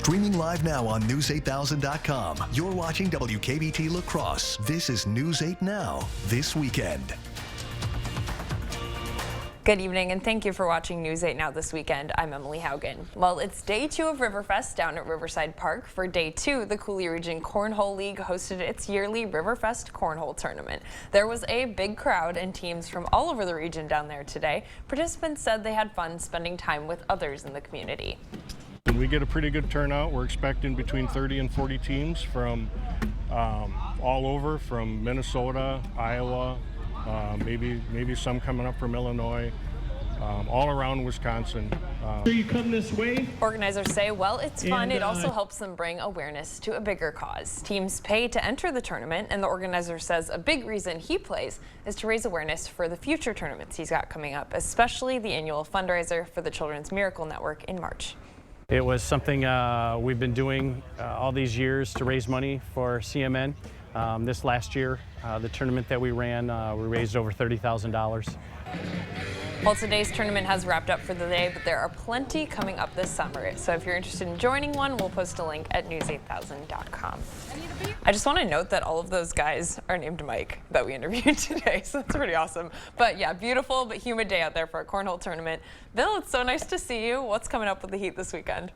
Streaming live now on News8000.com. You're watching WKBT La Crosse. This is News 8 Now, this weekend. Good evening and thank you for watching News 8 Now this weekend. I'm Emily Haugen. Well, it's day 2 of Riverfest down at Riverside Park. For day 2, the Coulee Region Cornhole League hosted its yearly Riverfest Cornhole Tournament. There was a big crowd and teams from all over the region down there today. Participants said they had fun spending time with others in the community. We get a pretty good turnout. We're expecting between 30 and 40 teams from all over, from Minnesota, Iowa, maybe some coming up from Illinois, all around Wisconsin. You come this way. Organizers say, well, it's fun. It also helps them bring awareness to a bigger cause. Teams pay to enter the tournament, and the organizer says a big reason he plays is to raise awareness for the future tournaments he's got coming up, especially the annual fundraiser for the Children's Miracle Network in March. It was something we've been doing all these years to raise money for CMN. This last year, the tournament that we ran, we raised over $30,000. Well, today's tournament has wrapped up for the day, but there are plenty coming up this summer. So if you're interested in joining one, we'll post a link at news8000.com. I just want to note that all of those guys are named Mike that we interviewed today, so that's pretty awesome. But yeah, beautiful but humid day out there for a cornhole tournament. Bill, it's so nice to see you. What's coming up with the heat this weekend?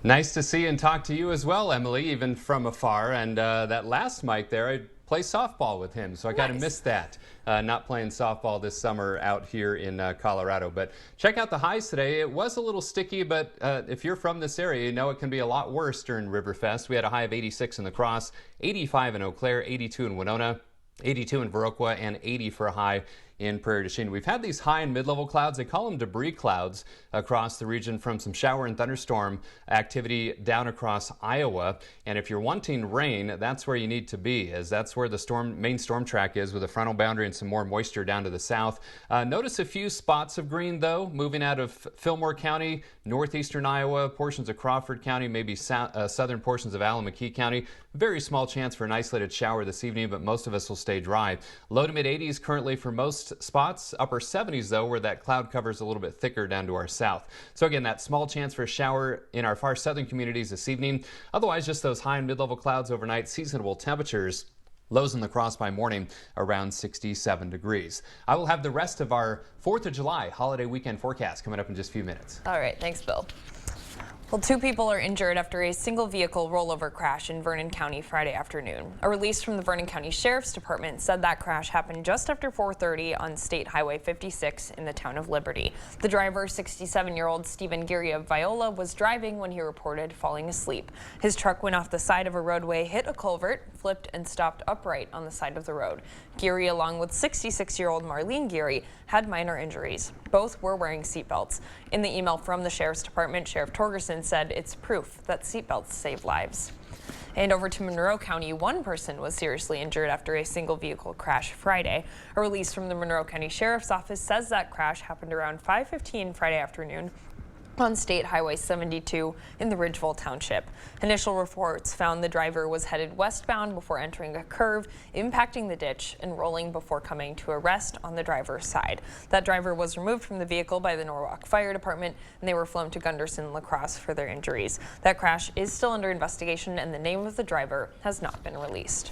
Nice to see and talk to you as well, Emily, even from afar. And that last Mike there, I play softball with him, so I kind of missed that. Not playing softball this summer out here in Colorado. But check out the highs today. It was a little sticky, but if you're from this area, you know it can be a lot worse during Riverfest. We had a high of 86 in La Crosse, 85 in Eau Claire, 82 in Winona, 82 in Viroqua, and 80 for a high in Prairie du Chien. We've had these high and mid-level clouds. They call them debris clouds across the region from some shower and thunderstorm activity down across Iowa. And if you're wanting rain, that's where you need to be, as that's where the main storm track is, with a frontal boundary and some more moisture down to the south. Notice a few spots of green, though, moving out of Fillmore County, northeastern Iowa, portions of Crawford County, maybe southern portions of Allen McKee County. Very small chance for an isolated shower this evening, but most of us will stay dry. Low to mid 80s currently for most spots. Upper 70s, though, where that cloud cover is a little bit thicker down to our south. So again, that small chance for a shower in our far southern communities this evening. Otherwise, just those high and mid-level clouds overnight. Seasonable temperatures. Lows in La Crosse by morning around 67 degrees. I will have the rest of our 4th of July holiday weekend forecast coming up in just a few minutes. All right, thanks, Bill. Well, 2 people are injured after a single vehicle rollover crash in Vernon County Friday afternoon. A release from the Vernon County Sheriff's Department said that crash happened just after 4:30 on State Highway 56 in the town of Liberty. The driver, 67-year-old Stephen Geary of Viola, was driving when he reported falling asleep. His truck went off the side of a roadway, hit a culvert, flipped, and stopped upright on the side of the road. Geary, along with 66-year-old Marlene Geary, had minor injuries. Both were wearing seatbelts. In the email from the Sheriff's Department, Sheriff Torgerson said it's proof that seatbelts save lives. And over to Monroe County, 1 person was seriously injured after a single vehicle crash Friday. A release from the Monroe County Sheriff's Office says that crash happened around 5:15 Friday afternoon on State Highway 72 in the Ridgeville Township. Initial reports found the driver was headed westbound before entering a curve, impacting the ditch and rolling before coming to a rest on the driver's side. That driver was removed from the vehicle by the Norwalk Fire Department, and they were flown to Gunderson La Crosse for their injuries. That crash is still under investigation, and the name of the driver has not been released.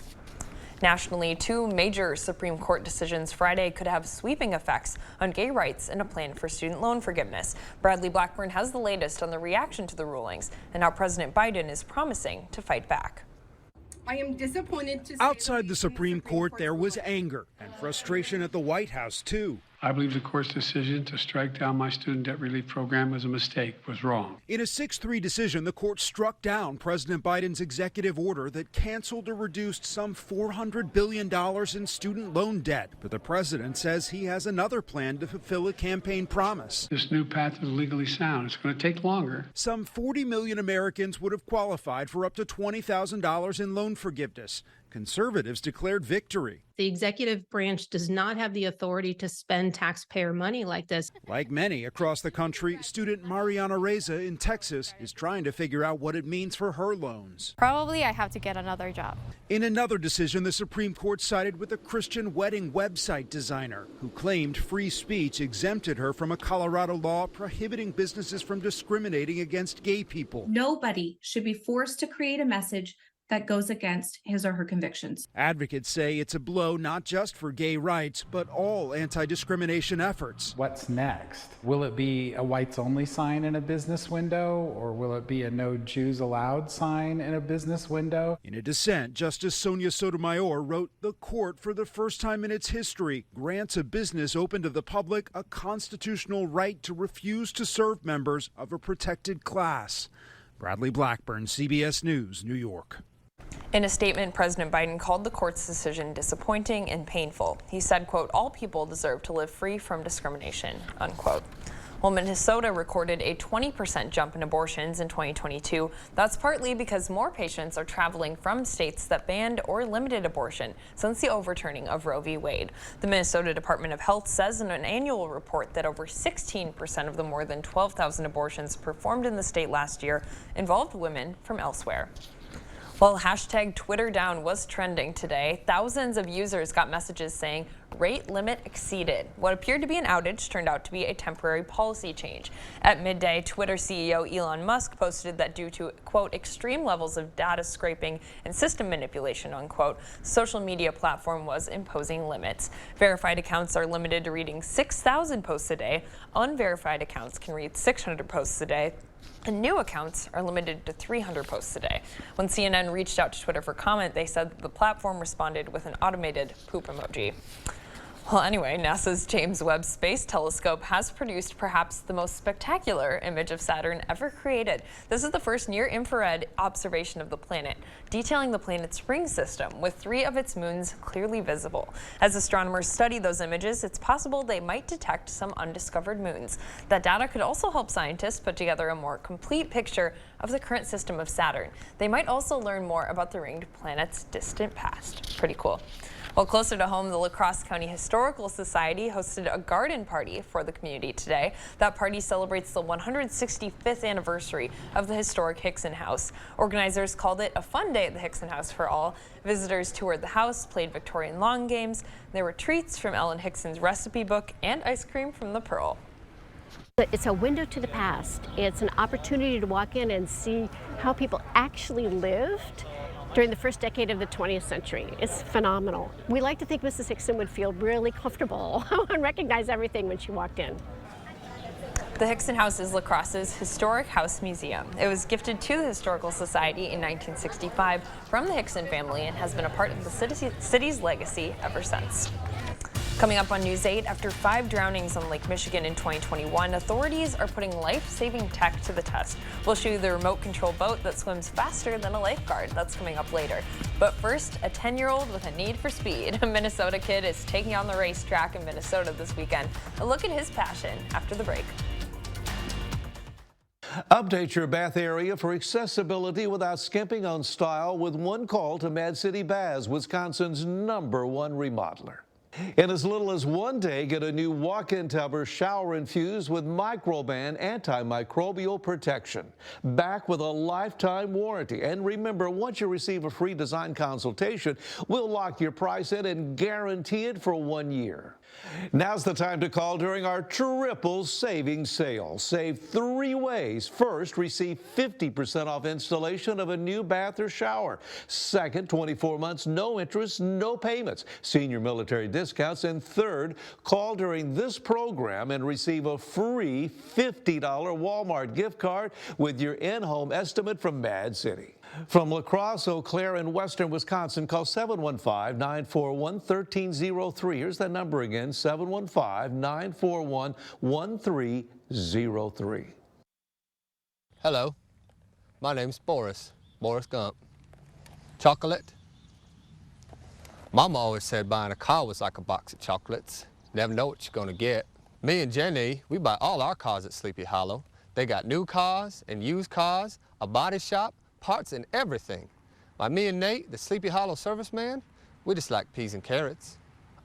Nationally, 2 major Supreme Court decisions Friday could have sweeping effects on gay rights and a plan for student loan forgiveness. Bradley Blackburn has the latest on the reaction to the rulings and how President Biden is promising to fight back. I am disappointed to say outside the Supreme Court, there was anger and frustration at the White House, too. I believe the court's decision to strike down my student debt relief program was a mistake, was wrong. In a 6-3 decision, the court struck down President Biden's executive order that canceled or reduced some $400 billion in student loan debt. But the president says he has another plan to fulfill a campaign promise. This new path is legally sound. It's going to take longer. Some 40 million Americans would have qualified for up to $20,000 in loan forgiveness. conservatives declared victory. The executive branch does not have the authority to spend taxpayer money like this. Like many across the country, student Mariana Reza in Texas is trying to figure out what it means for her loans. Probably I have to get another job. In another decision, the Supreme Court sided with a Christian wedding website designer who claimed free speech exempted her from a Colorado law prohibiting businesses from discriminating against gay people. Nobody should be forced to create a message that goes against his or her convictions. Advocates say it's a blow not just for gay rights, but all anti-discrimination efforts. What's next? Will it be a whites only sign in a business window, or will it be a no Jews allowed sign in a business window? In a dissent, Justice Sonia Sotomayor wrote, "The court, for the first time in its history, grants a business open to the public a constitutional right to refuse to serve members of a protected class." Bradley Blackburn, CBS News, New York. In a statement, President Biden called the court's decision disappointing and painful. He said, quote, "All people deserve to live free from discrimination," unquote. Well, Minnesota recorded a 20% jump in abortions in 2022. That's partly because more patients are traveling from states that banned or limited abortion since the overturning of Roe v. Wade. The Minnesota Department of Health says in an annual report that over 16% of the more than 12,000 abortions performed in the state last year involved women from elsewhere. Well, hashtag Twitter down was trending today. Thousands of users got messages saying rate limit exceeded. What appeared to be an outage turned out to be a temporary policy change. At midday, Twitter CEO Elon Musk posted that due to, quote, extreme levels of data scraping and system manipulation, unquote, social media platform was imposing limits. Verified accounts are limited to reading 6,000 posts a day. Unverified accounts can read 600 posts a day. And new accounts are limited to 300 posts a day. When CNN reached out to Twitter for comment, they said that the platform responded with an automated poop emoji. Well, anyway, NASA's James Webb Space Telescope has produced perhaps the most spectacular image of Saturn ever created. This is the first near-infrared observation of the planet, detailing the planet's ring system with 3 of its moons clearly visible. As astronomers study those images, it's possible they might detect some undiscovered moons. That data could also help scientists put together a more complete picture of the current system of Saturn. They might also learn more about the ringed planet's distant past. Pretty cool. Well, closer to home, the La Crosse County Historical Society hosted a garden party for the community today. That party celebrates the 165th anniversary of the historic Hickson House. Organizers called it a fun day at the Hickson House for all. Visitors toured the house, played Victorian lawn games. There were treats from Ellen Hickson's recipe book and ice cream from the Pearl. It's a window to the past. It's an opportunity to walk in and see how people actually lived during the first decade of the 20th century. It's phenomenal. We like to think Mrs. Hickson would feel really comfortable and recognize everything when she walked in. The Hickson House is La Crosse's historic house museum. It was gifted to the Historical Society in 1965 from the Hickson family and has been a part of the city's legacy ever since. Coming up on News 8, after 5 drownings on Lake Michigan in 2021, authorities are putting life-saving tech to the test. We'll show you the remote control boat that swims faster than a lifeguard. That's coming up later. But first, a 10-year-old with a need for speed. A Minnesota kid is taking on the racetrack in Minnesota this weekend. A look at his passion after the break. Update your bath area for accessibility without skimping on style with one call to Mad City Baths, Wisconsin's #1 remodeler. In as little as 1 day, get a new walk-in tub or shower infused with Microban antimicrobial protection. Back with a lifetime warranty. And remember, once you receive a free design consultation, we'll lock your price in and guarantee it for 1 year. Now's the time to call during our triple savings sale. Save 3 ways. First, receive 50% off installation of a new bath or shower. Second, 24 months, no interest, no payments. Senior military discounts. And third, call during this program and receive a free $50 Walmart gift card with your in-home estimate from Mad City. From La Crosse, Eau Claire, and western Wisconsin, call 715-941-1303. Here's that number again, 715-941-1303. Hello, my name's Boris Gump. Chocolate? Mama always said buying a car was like a box of chocolates. Never know what you're gonna get. Me and Jenny, we buy all our cars at Sleepy Hollow. They got new cars and used cars, a body shop, parts and everything. Like me and Nate, the Sleepy Hollow serviceman, we just like peas and carrots.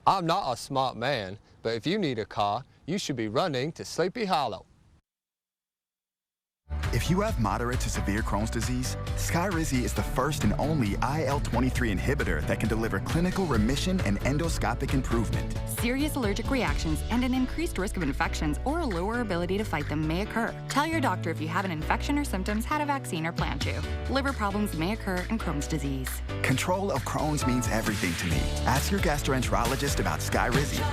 I'm not a smart man, but if you need a car, you should be running to Sleepy Hollow. If you have moderate to severe Crohn's disease, Skyrizi is the first and only IL-23 inhibitor that can deliver clinical remission and endoscopic improvement. Serious allergic reactions and an increased risk of infections or a lower ability to fight them may occur. Tell your doctor if you have an infection or symptoms, had a vaccine, or plan to. Liver problems may occur in Crohn's disease. Control of Crohn's means everything to me. Ask your gastroenterologist about Skyrizi.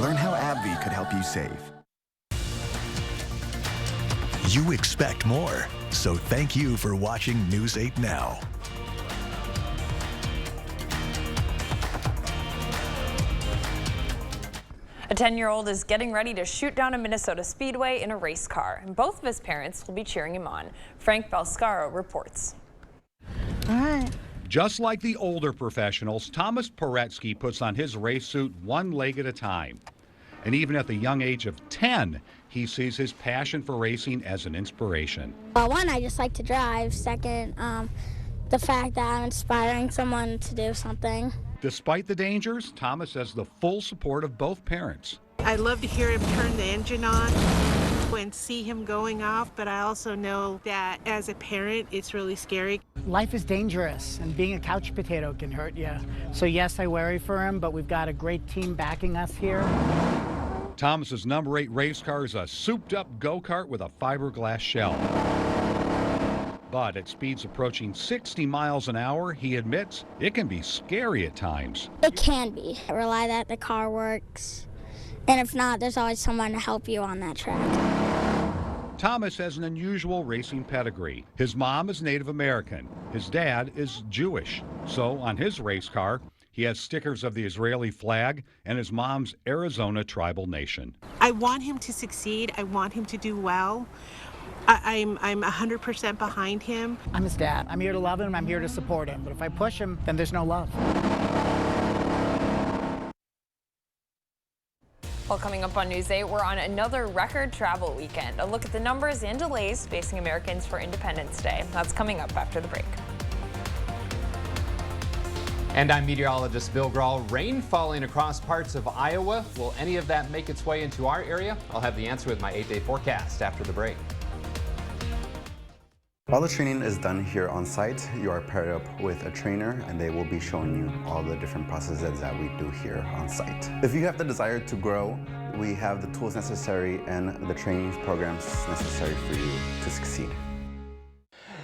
Learn how AbbVie could help you save. You expect more, so thank you for watching News 8 Now. A 10-year-old is getting ready to shoot down a Minnesota Speedway in a race car, and both of his parents will be cheering him on. Frank Balscaro reports. All right. Just like the older professionals, Thomas Poretsky puts on his race suit one leg at a time. And even at the young age of 10, he sees his passion for racing as an inspiration. Well, one, I just like to drive. Second, the fact that I'm inspiring someone to do something. Despite the dangers, Thomas has the full support of both parents. I love to hear him turn the engine on and see him going off, but I also know that as a parent, it's really scary. Life is dangerous, and being a couch potato can hurt you. So yes, I worry for him, but we've got a great team backing us here. Thomas's number 8 race car is a souped-up go-kart with a fiberglass shell. But at speeds approaching 60 miles an hour, he admits it can be scary at times. It can be. I rely that the car works, and if not, there's always someone to help you on that track. Thomas has an unusual racing pedigree. His mom is Native American. His dad is Jewish. So on his race car, he has stickers of the Israeli flag and his mom's Arizona tribal nation. I want him to succeed. I want him to do well. I'm 100% behind him. I'm his dad. I'm here to love him. I'm here to support him. But if I push him, then there's no love. Well, coming up on News 8, we're on another record travel weekend. A look at the numbers and delays facing Americans for Independence Day. That's coming up after the break. And I'm meteorologist Bill Grahl. Rain falling across parts of Iowa. Will any of that make its way into our area? I'll have the answer with my 8-day forecast after the break. All the training is done here on site. You are paired up with a trainer and they will be showing you all the different processes that we do here on site. If you have the desire to grow, we have the tools necessary and the training programs necessary for you to succeed.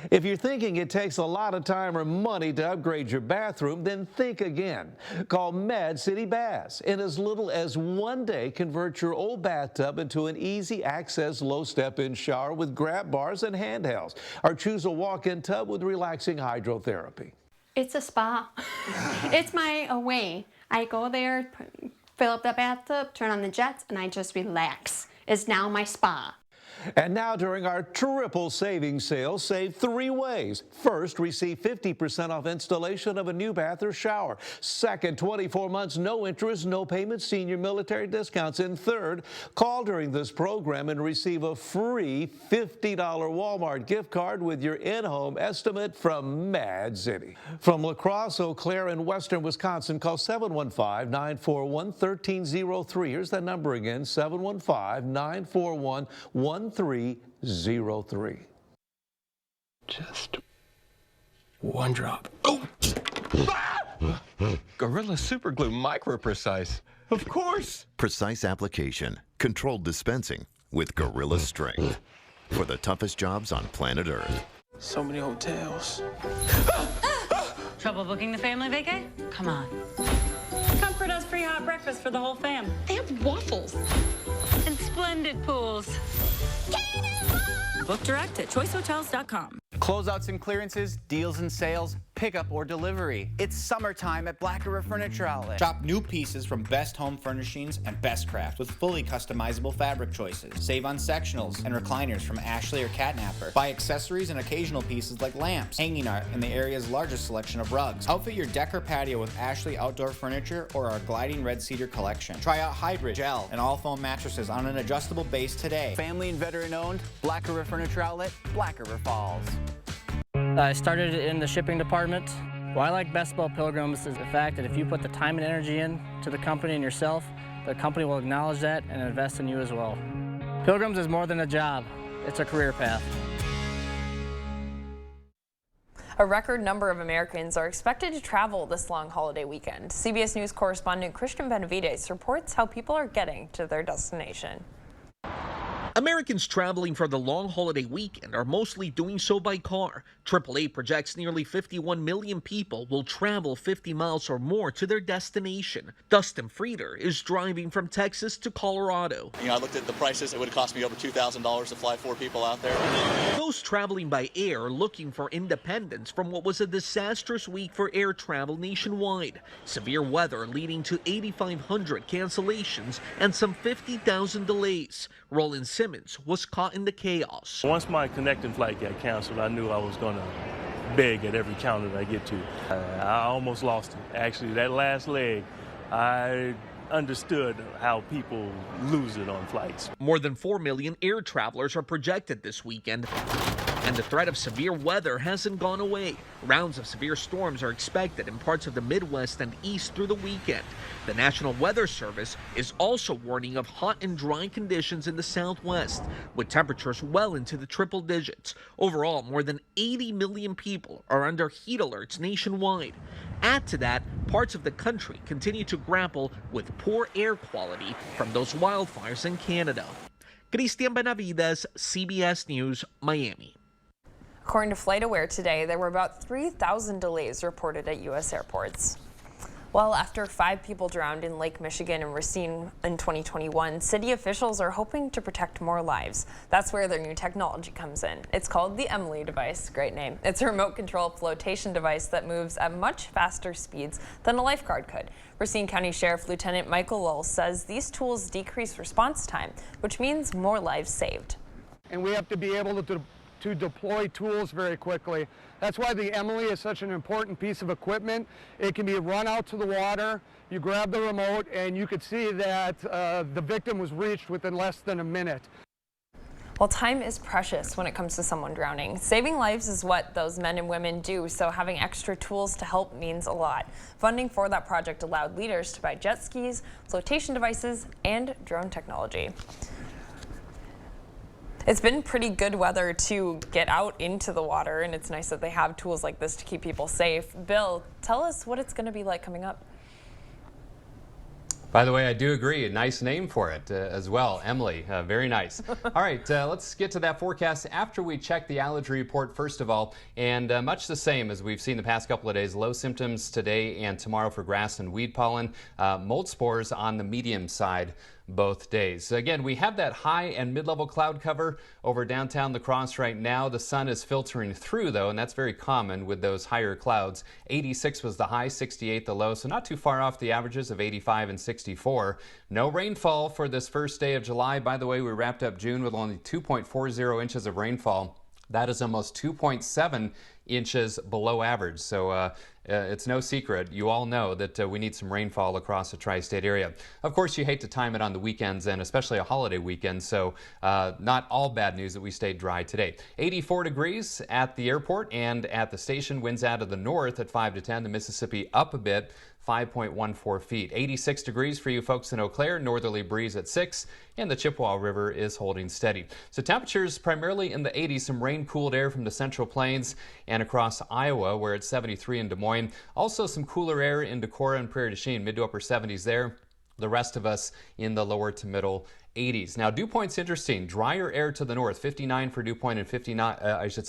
If you're thinking it takes a lot of time or money to upgrade your bathroom, then think again. Call Mad City Baths. In as little as 1 day, convert your old bathtub into an easy access low step-in shower with grab bars and handhelds. Or choose a walk-in tub with relaxing hydrotherapy. It's a spa. It's my way. I go there, fill up the bathtub, turn on the jets, and I just relax. It's now my spa. And now during our triple savings sale, save 3 ways. First, receive 50% off installation of a new bath or shower. Second, 24 months, no interest, no payment, senior military discounts. And third, call during this program and receive a free $50 Walmart gift card with your in-home estimate from Mad City. From La Crosse, Eau Claire, and Western Wisconsin, call 715-941-1303. Here's that number again, 715-941-1303. Just one drop. Oh! Gorilla Super Glue Micro Precise. Of course. Precise application, controlled dispensing with Gorilla Strength for the toughest jobs on planet Earth. So many hotels. Trouble booking the family vacay? Come on. Comfort does free hot breakfast for the whole fam. They have waffles. And splendid pools. Book direct at choicehotels.com. Closeouts and clearances, deals and sales, pickup or delivery. It's summertime at Black River Furniture Outlet. Shop new pieces from Best Home Furnishings and Best Craft with fully customizable fabric choices. Save on sectionals and recliners from Ashley or Catnapper. Buy accessories and occasional pieces like lamps, hanging art, and the area's largest selection of rugs. Outfit your deck or patio with Ashley Outdoor Furniture or our gliding red cedar collection. Try out hybrid, gel, and all foam mattresses on an adjustable base today. Family and veteran owned, Black River Furniture Outlet, Black River Falls. I started in the shipping department. What I like best about Pilgrims is the fact that if you put the time and energy in to the company and yourself, the company will acknowledge that and invest in you as well. Pilgrims is more than a job, it's a career path. A record number of Americans are expected to travel this long holiday weekend. CBS News correspondent Christian Benavides reports how people are getting to their destination. Americans traveling for the long holiday weekend are mostly doing so by car. AAA projects nearly 51 million people will travel 50 miles or more to their destination. Dustin Frieder is driving from Texas to Colorado. I looked at the prices. It would have cost me over $2,000 to fly 4 people out there. Those traveling by air are looking for independence from what was a disastrous week for air travel nationwide. Severe weather leading to 8,500 cancellations and some 50,000 delays. Roland Simmons was caught in the chaos. Once my connecting flight got canceled, I knew I was going to beg at every counter that I get to. I almost lost it. Actually, that last leg, I understood how people lose it on flights. More than 4 million air travelers are projected this weekend, and the threat of severe weather hasn't gone away. Rounds of severe storms are expected in parts of the Midwest and East through the weekend. The National Weather Service is also warning of hot and dry conditions in the Southwest, with temperatures well into the triple digits. Overall, more than 80 million people are under heat alerts nationwide. Add to that, parts of the country continue to grapple with poor air quality from those wildfires in Canada. Christian Benavides, CBS News, Miami. According to FlightAware today, there were about 3,000 delays reported at U.S. airports. Well, after 5 people drowned in Lake Michigan and Racine in 2021, city officials are hoping to protect more lives. That's where their new technology comes in. It's called the Emily device. Great name. It's a remote control flotation device that moves at much faster speeds than a lifeguard could. Racine County Sheriff Lieutenant Michael Lull says these tools decrease response time, which means more lives saved. And we have to be able to deploy tools very quickly. That's why the Emily is such an important piece of equipment. It can be run out to the water, you grab the remote, and you could see that the victim was reached within less than a minute. Well, time is precious when it comes to someone drowning. Saving lives is what those men and women do, so having extra tools to help means a lot. Funding for that project allowed leaders to buy jet skis, flotation devices, and drone technology. It's been pretty good weather to get out into the water, and it's nice that they have tools like this to keep people safe. Bill, tell us what it's going to be like coming up. By the way, I do agree. A nice name for it as well. Emily, very nice. All right, let's get to that forecast after we check the allergy report first of all. And much the same as we've seen the past couple of days. Low symptoms today and tomorrow for grass and weed pollen. Mold spores on the medium side both days. Again, we have that high and mid-level cloud cover over downtown La Crosse right now. The sun is filtering through though, and that's very common with those higher clouds. 86 was the high, 68 the low, so not too far off the averages of 85 and 64. No rainfall for this first day of July. By the way, we wrapped up June with only 2.40 inches of rainfall. That is almost 2.7 inches below average. So it's no secret. You all know that we need some rainfall across the tri-state area. Of course, you hate to time it on the weekends and especially a holiday weekend. So not all bad news that we stayed dry today. 84 degrees at the airport and at the station. Winds out of the north at 5 to 10. The Mississippi up a bit. 5.14 feet. 86 degrees for you folks in Eau Claire, northerly breeze at 6, and the Chippewa River is holding steady. So temperatures primarily in the 80s, some rain-cooled air from the Central Plains and across Iowa, where it's 73 in Des Moines. Also some cooler air in Decorah and Prairie du Chien, mid to upper 70s there. The rest of us in the lower to middle 80s. Now, Dew Point's interesting. Drier air to the north, 59 for Dew Point and 59,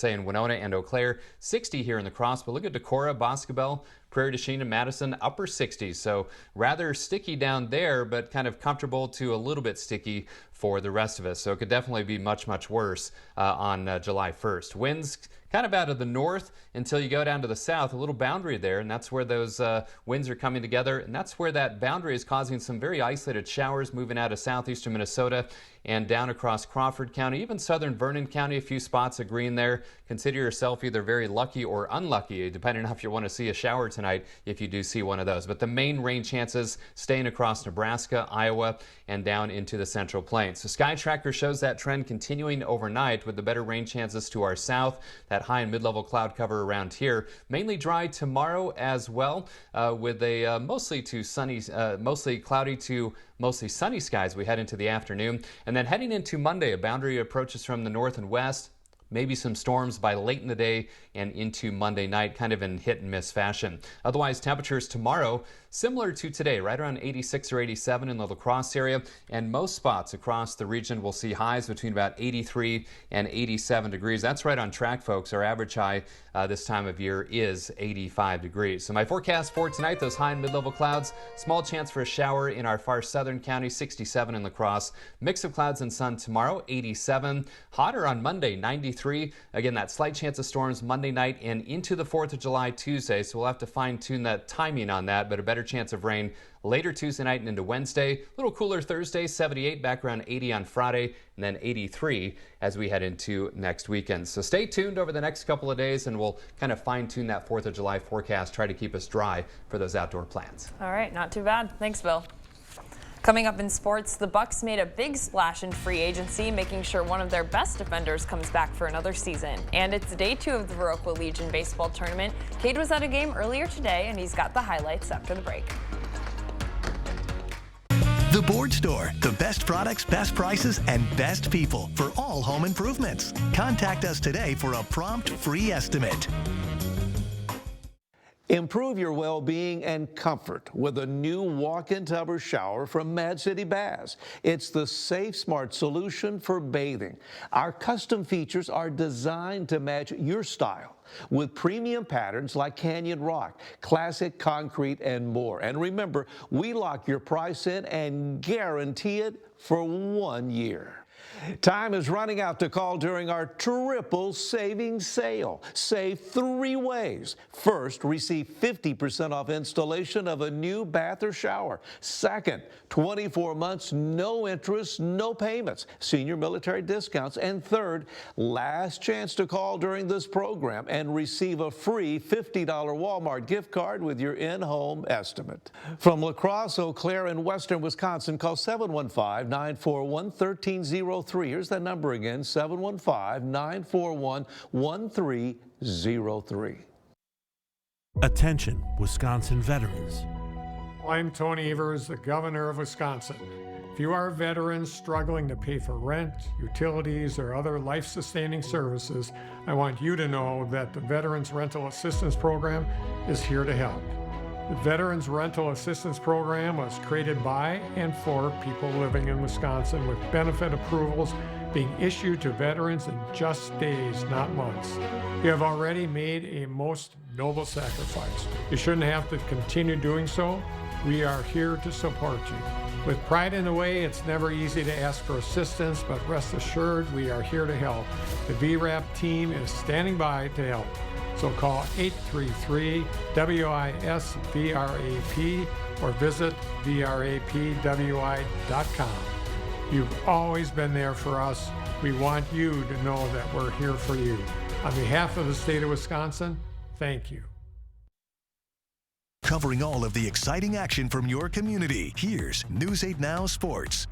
in Winona and Eau Claire, 60 here in La Crosse. But look at Decorah, Boscobel, Prairie du Chien, and Madison, upper 60s. So rather sticky down there, but kind of comfortable to a little bit sticky for the rest of us. So it could definitely be much, much worse on July 1st. Winds kind of out of the north until you go down to the south, a little boundary there, and that's where those winds are coming together, and that's where that boundary is causing some very isolated showers moving out of southeastern Minnesota and down across Crawford County, even southern Vernon County, a few spots of green there. Consider yourself either very lucky or unlucky, depending on if you want to see a shower tonight, if you do see one of those. But the main rain chances staying across Nebraska, Iowa, and down into the Central Plains. So Sky Tracker shows that trend continuing overnight with the better rain chances to our south, that high and mid-level cloud cover around here. Mainly dry tomorrow as well, with a mostly cloudy to mostly sunny skies we head into the afternoon. And then heading into Monday, a boundary approaches from the north and west. Maybe some storms by late in the day and into Monday night, kind of in hit and miss fashion. Otherwise, temperatures tomorrow similar to today, right around 86 or 87 in the La Crosse area. And most spots across the region will see highs between about 83 and 87 degrees. That's right on track, folks. Our average high this time of year is 85 degrees. So my forecast for tonight, those high and mid-level clouds, small chance for a shower in our far southern county, 67 in La Crosse. Mix of clouds and sun tomorrow, 87. Hotter on Monday, 93. Again, that slight chance of storms Monday night and into the 4th of July Tuesday. So we'll have to fine-tune that timing on that, but a better chance of rain later Tuesday night and into Wednesday. A little cooler Thursday, 78, back around 80 on Friday, and then 83 as we head into next weekend. So stay tuned over the next couple of days, and we'll kind of fine-tune that 4th of July forecast, try to keep us dry for those outdoor plans. All right, not too bad. Thanks, Bill. Coming up in sports, the Bucks made a big splash in free agency, making sure one of their best defenders comes back for another season. And it's day 2 of the Viroqua Legion baseball tournament. Cade was at a game earlier today, and he's got the highlights after the break. The Board Store, the best products, best prices, and best people for all home improvements. Contact us today for a prompt free estimate. Improve your well-being and comfort with a new walk-in tub or shower from Mad City Baths. It's the safe, smart solution for bathing. Our custom features are designed to match your style with premium patterns like Canyon Rock, classic concrete, and more. And remember, we lock your price in and guarantee it for 1 year. Time is running out to call during our triple savings sale. Save 3 ways. First, receive 50% off installation of a new bath or shower. Second, 24 months, no interest, no payments, senior military discounts. And third, last chance to call during this program and receive a free $50 Walmart gift card with your in-home estimate. From La Crosse, Eau Claire, and western Wisconsin, call 715-941-1303. Here's that number again, 715-941-1303. Attention, Wisconsin veterans. I'm Tony Evers, the governor of Wisconsin. If you are a veteran struggling to pay for rent, utilities, or other life-sustaining services, I want you to know that the Veterans Rental Assistance Program is here to help. The Veterans Rental Assistance Program was created by and for people living in Wisconsin, with benefit approvals being issued to veterans in just days, not months. You have already made a most noble sacrifice. You shouldn't have to continue doing so. We are here to support you. With pride in the way, it's never easy to ask for assistance, but rest assured, we are here to help. The VRAP team is standing by to help. So call 833-WIS-VRAP or visit VRAPWI.com. You've always been there for us. We want you to know that we're here for you. On behalf of the state of Wisconsin, thank you. Covering all of the exciting action from your community, here's News 8 Now Sports.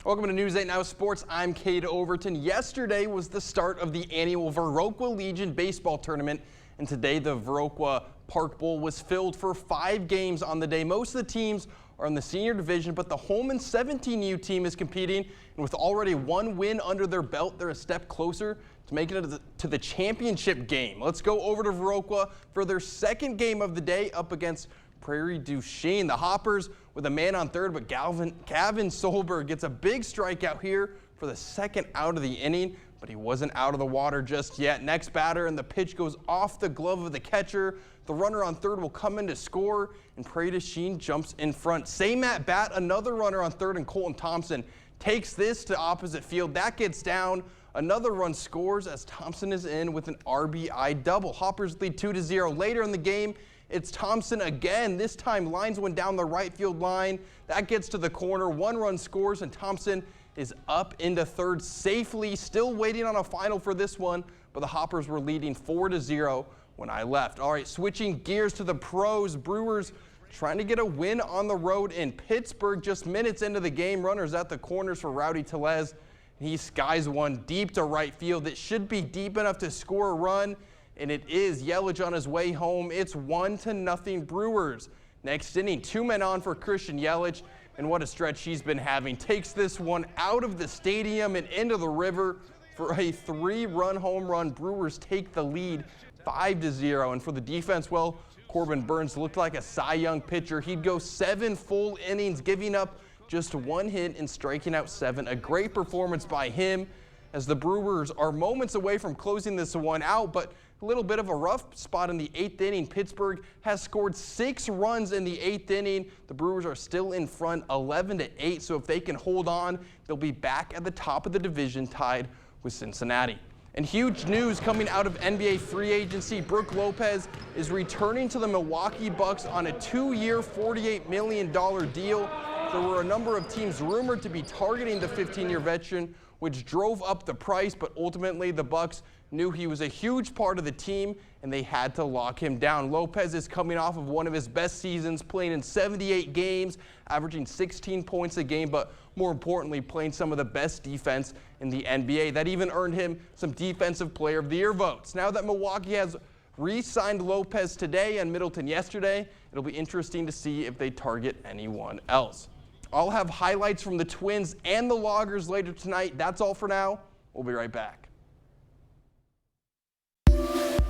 Welcome to News 8 Now Sports. I'm Cade Overton. Yesterday was the start of the annual Viroqua Legion baseball tournament, and today the Viroqua Park Bowl was filled for 5 games on the day. Most of the teams are in the senior division, but the Holman 17U team is competing, and with already 1 win under their belt, they're a step closer to making it to the championship game. Let's go over to Viroqua for their second game of the day up against Prairie du Chien. The Hoppers with a man on third, but Gavin Solberg gets a big strikeout here for the second out of the inning, but he wasn't out of the water just yet. Next batter, and the pitch goes off the glove of the catcher. The runner on third will come in to score, and Prairie du Chien jumps in front. Same at bat, another runner on third, and Colton Thompson takes this to opposite field. That gets down. Another run scores as Thompson is in with an RBI double. Hoppers lead 2-0. Later in the game, it's Thompson again. This time, lines one down the right field line. That gets to the corner. One run scores, and Thompson is up into third safely. Still waiting on a final for this one, but the Hoppers were leading 4-0 when I left. All right, switching gears to the pros. Brewers trying to get a win on the road in Pittsburgh. Just minutes into the game, runners at the corners for Rowdy Tellez. He skies one deep to right field. It should be deep enough to score a run, and it is. Yelich on his way home. It's 1-0 Brewers. Next inning, 2 men on for Christian Yelich, and what a stretch he's been having. Takes this one out of the stadium and into the river for a 3-run home run. Brewers take the lead 5-0, and for the defense, well, Corbin Burns looked like a Cy Young pitcher. He'd go 7 full innings, giving up just 1 hit and striking out 7. A great performance by him, as the Brewers are moments away from closing this one out, but a little bit of a rough spot in the 8th inning. Pittsburgh has scored 6 runs in the 8th inning. The Brewers are still in front 11-8, so if they can hold on, they'll be back at the top of the division tied with Cincinnati. And huge news coming out of NBA free agency. Brook Lopez is returning to the Milwaukee Bucks on a 2-year, $48 million deal. There were a number of teams rumored to be targeting the 15-year veteran, which drove up the price, but ultimately the Bucks knew he was a huge part of the team, and they had to lock him down. Lopez is coming off of one of his best seasons, playing in 78 games, averaging 16 points a game, but more importantly, playing some of the best defense in the NBA. That even earned him some Defensive Player of the Year votes. Now that Milwaukee has re-signed Lopez today and Middleton yesterday, it'll be interesting to see if they target anyone else. I'll have highlights from the Twins and the Loggers later tonight. That's all for now. We'll be right back.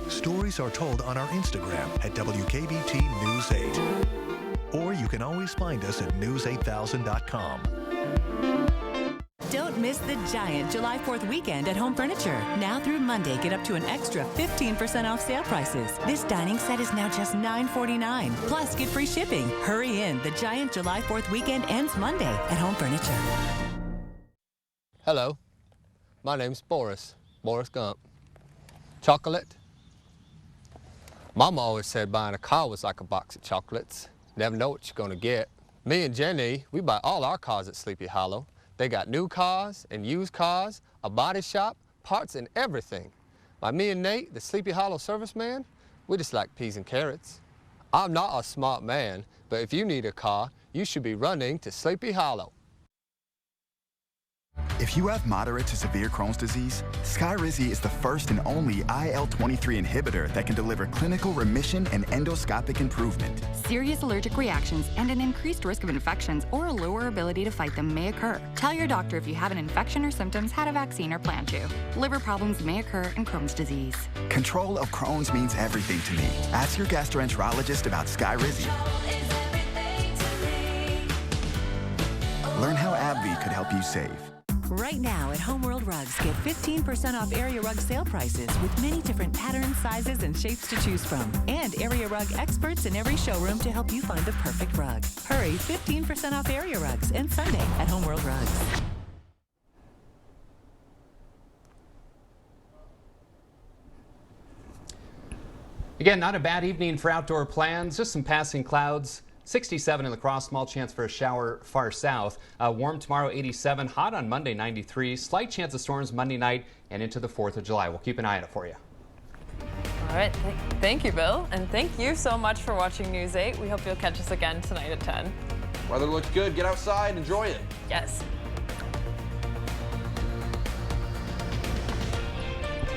Stories are told on our Instagram at WKBT News 8. Or you can always find us at news8000.com. Don't miss the giant July 4th weekend at Home Furniture. Now through Monday, get up to an extra 15% off sale prices. This dining set is now just $9.49. Plus, get free shipping. Hurry in. The giant July 4th weekend ends Monday at Home Furniture. Hello. My name's Boris Gump. Chocolate? Mama always said buying a car was like a box of chocolates. Never know what you're gonna get. Me and Jenny, we buy all our cars at Sleepy Hollow. They got new cars and used cars, a body shop, parts and everything. Like me and Nate, the Sleepy Hollow serviceman, we just like peas and carrots. I'm not a smart man, but if you need a car, you should be running to Sleepy Hollow. If you have moderate to severe Crohn's disease, Skyrizi is the first and only IL-23 inhibitor that can deliver clinical remission and endoscopic improvement. Serious allergic reactions and an increased risk of infections or a lower ability to fight them may occur. Tell your doctor if you have an infection or symptoms, had a vaccine, or plan to. Liver problems may occur in Crohn's disease. Control of Crohn's means everything to me. Ask your gastroenterologist about Skyrizi. Learn how AbbVie could help you save. Right now at Homeworld Rugs, get 15% off area rug sale prices with many different patterns, sizes, and shapes to choose from. And area rug experts in every showroom to help you find the perfect rug. Hurry, 15% off area rugs and Sunday at Homeworld Rugs. Again, not a bad evening for outdoor plans, just some passing clouds. 67 in La Crosse, small chance for a shower far south. Warm tomorrow, 87. Hot on Monday, 93. Slight chance of storms Monday night and into the 4th of July. We'll keep an eye on it for you. All right. Thank you, Bill. And thank you so much for watching News 8. We hope you'll catch us again tonight at 10. Weather looks good. Get outside. Enjoy it. Yes.